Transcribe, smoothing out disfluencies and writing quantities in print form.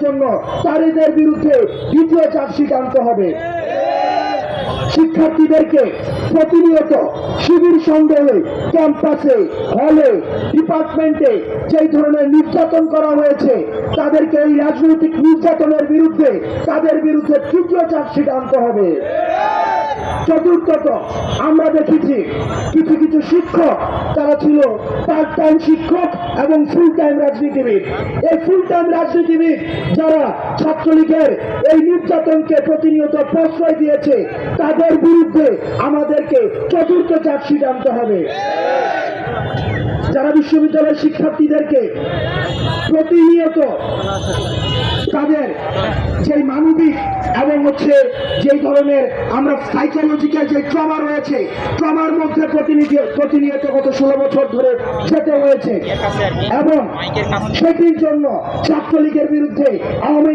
জন্য তাদের বিরুদ্ধে দ্বিতীয় চার্জশিট আনতে হবে। শিক্ষার্থীদেরকে প্রতিনিয়ত শিবির সন্দেহে ক্যাম্পাসে, হলে, ডিপার্টমেন্টে যেই ধরনের নির্যাতন করা হয়েছে, তাদেরকে এই রাজনৈতিক নির্যাতনের বিরুদ্ধে তাদের বিরুদ্ধে তৃতীয় চার্জশিট আনতে হবে। চতুর্থত, আমরা দেখেছি কিছু কিছু শিক্ষক তারা ছিল পার্ট টাইম শিক্ষক এবং ফুল টাইম রাজনীতিবিদ। এই ফুল টাইম রাজনীতিবিদ যারা ছাত্রলীগের এই নির্যাতনকে প্রতিনিয়ত প্রশ্রয় দিয়েছে, তাদের বিরুদ্ধে আমাদেরকে চতুর্থ চার্জশিট আনতে হবে। যারা বিশ্ববিদ্যালয়ের শিক্ষার্থীদেরকে প্রতিনিয়ত তাদের যে মানবিক এবং যেই ধরনের আমরা সাইকোলজিক্যাল যে ট্রমা রয়েছে, ট্রমার মধ্যে প্রতিনিয়ত গত 16 বছর ধরে যেতে হয়েছে এবং সেটির জন্য ছাত্রলীগের বিরুদ্ধে আওয়ামী